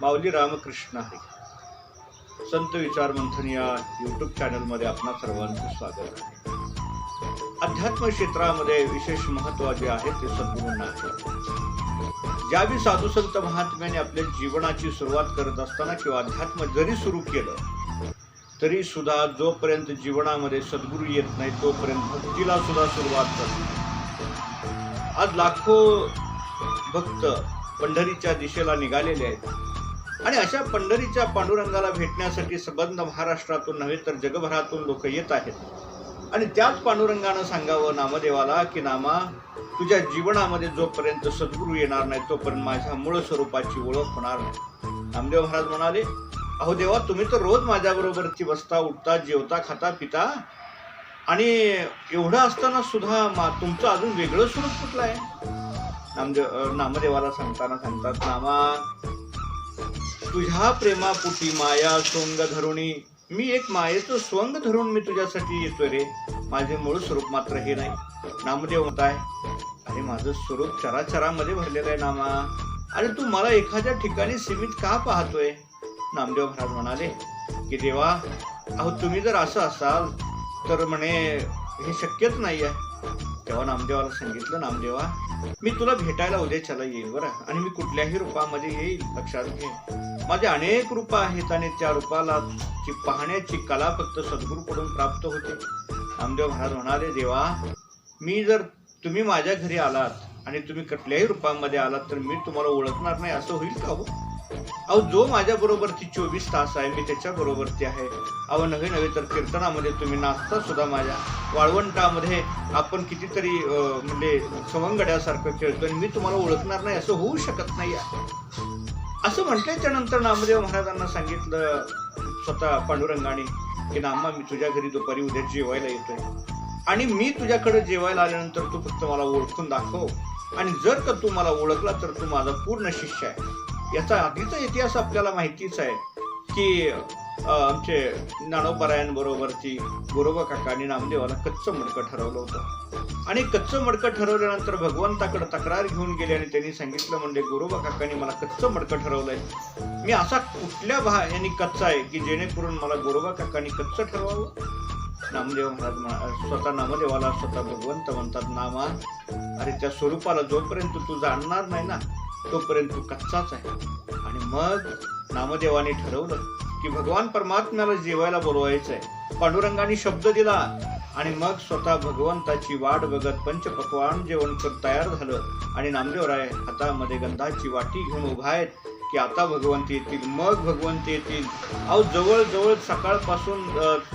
माऊली रामकृष्ण हरी. संत विचार मंथन या यूट्यूब चॅनलमध्ये आपणा सर्वांचं स्वागत आहे. अध्यात्म क्षेत्रामध्ये विशेष महत्त्व जे आहे ते सद्गुरूंना आहे. ज्यावेळी साधू संत महात्म्याने आपल्या जीवनाची सुरुवात करत असताना किंवा अध्यात्म जरी सुरू केलं तरी सुद्धा जोपर्यंत जीवनामध्ये सद्गुरू येत नाही तोपर्यंत भक्तीला सुद्धा सुरुवात करतात. आज लाखो भक्त पंढरीच्या दिशेला निघालेले आहेत आणि अशा पंढरीच्या पांडुरंगाला भेटण्यासाठी संबंध महाराष्ट्रातून नव्हे तर जगभरातून लोक येत आहेत. आणि त्याच पांडुरंगानं सांगावं नामदेवाला की नामा, तुझ्या जीवनामध्ये जोपर्यंत सद्गुरू येणार नाही तोपर्यंत माझ्या मूळ स्वरूपाची ओळख होणार नाही. नामदेव महाराज म्हणाले, अहो देवा, तुम्ही तर रोज माझ्याबरोबरची बसता, उठता, जेवता, खाता, पिता, आणि एवढं असताना सुद्धा तुमचं अजून वेगळं स्वरूप कुठलं आहे? नामदेवाला सांगताना सांगतात, नामा, तुझ्या प्रेमापुटी माया सोंग धरुणी, मी एक मायेचं स्वंग धरून मी तुझ्यासाठी येतोय रे. माझे मूळ स्वरूप मात्र हे नाही. नामदेव म्हणताय, अरे माझं स्वरूप चराचरामध्ये भरलेलं आहे नामा, आणि तू मला एखाद्या ठिकाणी सीमित का पाहतोय? नामदेव महाराज म्हणाले की देवा, अहो तुम्ही जर असं असाल तर म्हणे हे शक्यच नाही आहे. तेव्हा नामदेवाला सांगितलं, नामदेवा, मी तुला भेटायला उद्याच्याला येईल बरं, आणि मी कुठल्याही रूपामध्ये येईल, लक्षात घे. माझे अनेक रूप आहेत आणि त्या रूपाला पाहण्याची कला फक्त सद्गुरूकडून प्राप्त होते. नामदेव महाराज म्हणाले, देवा, तुम्ही माझ्या घरी आलात आणि तुम्ही कुठल्याही रूपामध्ये आलात तर मी तुम्हाला ओळखणार नाही असं होईल का? अहो जो माझ्या बरोबरती 24 तास आहे मी त्याच्या बरोबरती आहे. अहो नव्हे नव्हे तर कीर्तनामध्ये तुम्ही नाचता सुद्धा माझ्या, वाळवंटामध्ये आपण कितीतरी म्हणजे सवंगड्यासारखं खेळतो आणि मी तुम्हाला ओळखणार नाही असं होऊ शकत नाही. असं म्हटल्याच्या नंतर नामदेव महाराजांना सांगितलं स्वतः पांडुरंगाने की नामा, मी तुझ्या घरी दुपारी उद्या जेवायला येतोय आणि मी तुझ्याकडे जेवायला आल्यानंतर तू फक्त मला ओळखून दाखव, आणि जर का तू मला ओळखला तर तू माझा पूर्ण शिष्य आहे. याचा आधीचा इतिहास आपल्याला माहितीच आहे की आमचे ज्ञानोपरायण बरोबरची गोरोबा काकांनी नामदेवाला कच्चं मडकं ठरवलं होतं, आणि कच्चं मडकं ठरवल्यानंतर भगवंताकडे तक्रार घेऊन गेले आणि त्यांनी सांगितलं, म्हणजे गोरोबा काकांनी मला कच्चं मडकं ठरवलंय, मी असा कुठल्या यांनी कच्चा आहे की जेणेकरून मला गोरोबा काकांनी कच्चं ठरवावं? नामदेव महाराज स्वतः नामदेवाला स्वतः भगवंत म्हणतात, नामा, अरे त्या स्वरूपाला जोपर्यंत तू जाणणार नाही ना तोपर्यंत तू कच्चाच आहे. आणि मग नामदेवाने ठरवलं की भगवान परमात्म्याला जेवायला बोलवायचंय. पांडुरंगाने शब्द दिला आणि मग स्वतः भगवंताची वाट बघत पंचपक्वान जेवण तयार झालं आणि नामदेवराय हातामध्ये गंधाची वाटी घेऊन उभा आहेत की आता भगवंत येतील, मग भगवंत येतील. अहो जवळजवळ सकाळपासून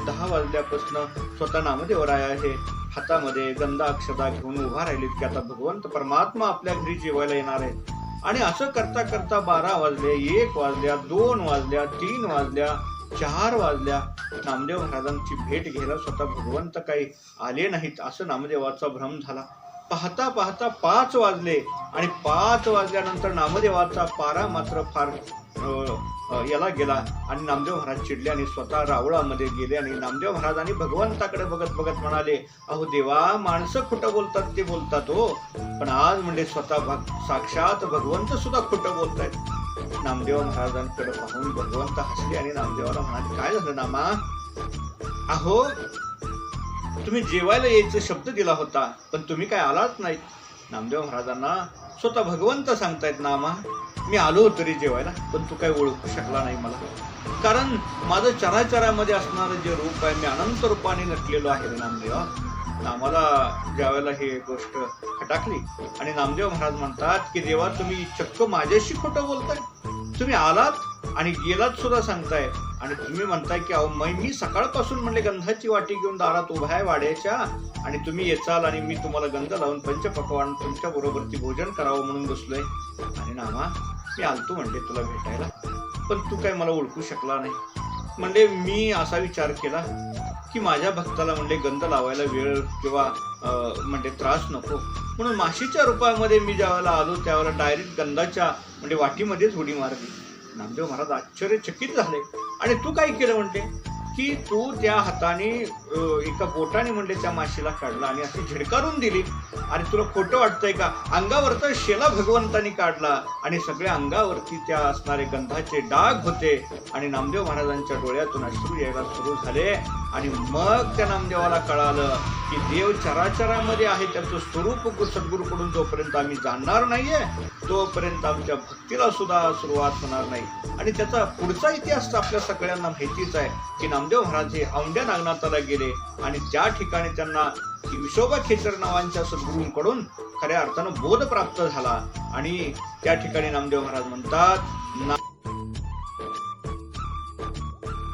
10 वाजल्यापासून स्वतः नामदेवराय आहे हातामध्ये गंधा अक्षता घेऊन उभा राहिलेत की आता भगवंत परमात्मा आपल्या घरी जेवायला येणार आहे. आणि असं करता करता 12 वाजले, 1 वाजल्या, 2 वाजल्या, 3 वाजल्या, 4 वाजल्या. नामदेव महाराजांची भेट घ्यायला स्वतः भगवंत काही आले नाहीत असं नामदेवाचा भ्रम झाला. पाहता पाहता 5 वाजले आणि 5 वाजल्यानंतर नामदेवाचा पारा मात्र फार याला गेला आणि नामदेव महाराज चिडले आणि स्वतः रावळामध्ये गेले. आणि नामदेव महाराजांनी भगवंताकडे बघत बघत म्हणाले, अहो देवा, माणसं खोटं बोलतात ते बोलतात हो, पण आज म्हणजे स्वतः साक्षात भगवंत सुद्धा खोटं बोलतायत. नामदेव महाराजांकडे पाहून भगवंत हसले आणि नामदेवाला म्हणाले, काय झालं नामा? अहो तुम्ही जेवायला यायचा शब्द दिला होता पण तुम्ही काय आलात नाहीत. नामदेव महाराजांना स्वतः भगवंत सांगतायत, नामा, मी आलो होतो रे जेवायला पण तू काय ओळखू शकला नाही मला, कारण माझं चराचरामध्ये असणारं जे रूप आहे मी अनंत रूपाने नटलेलो आहे नामदेवा. नामाला ज्यावेळेला ही गोष्ट खटाकली आणि नामदेव महाराज म्हणतात की देवा, तुम्ही चक्क माझ्याशी खोटं बोलताय. तुम्ही आलात आणि गेलात सुद्धा सांगताय आणि तुम्ही म्हणताय की अहो मी सकाळपासून म्हणले गंधाची वाटी घेऊन दारात उभा आहे वाड्याच्या आणि तुम्ही येचाल आणि मी तुम्हाला गंध लावून पंचपक्वान तुमच्या बरोबरती भोजन करावं म्हणून बसलोय. आणि नामा, मी आलतो म्हणले तुला भेटायला पण तू काय मला ओळखू शकला नाही. म्हणजे मी असा विचार केला की माझ्या भक्ताला म्हणले गंध लावायला वेळ किंवा म्हणजे त्रास नको म्हणून माशीच्या रूपामध्ये मी ज्यावेळेला आलो त्यावेळेला डायरेक्ट गंधाच्या म्हणजे वाटीमध्येच उडी मारली. नामदेव महाराज आश्चर्यचकित झाले आणि तू काय केलं म्हणते की तू त्या हाताने एका बोटाने म्हणले त्या माशीला काढला आणि अशी झिडकारून दिली. आणि तुला खोटं वाटतंय का? अंगावरचा शेला भगवंतानी काढला आणि सगळ्या अंगावरती त्या असणारे गंधाचे डाग होते आणि नामदेव महाराजांच्या डोळ्यातून अश्रू यायला सुरू झाले. आणि मग त्या नामदेवाला कळालं की देव चराचरामध्ये आहे, त्याचं स्वरूप सद्गुरूकडून जोपर्यंत आम्ही जाणणार नाहीये तोपर्यंत आमच्या भक्तीला सुद्धा सुरुवात होणार नाही. आणि त्याचा पुढचा इतिहास आपल्या सगळ्यांना माहितीच आहे की नामदेव महाराज हे औंढ्या नागनाथाला गेले आणि त्या ठिकाणी त्यांना विशोबा खेचर नावांच्या सद्गुरूंकडून खऱ्या अर्थानं बोध प्राप्त झाला. आणि त्या ठिकाणी नामदेव महाराज म्हणतात,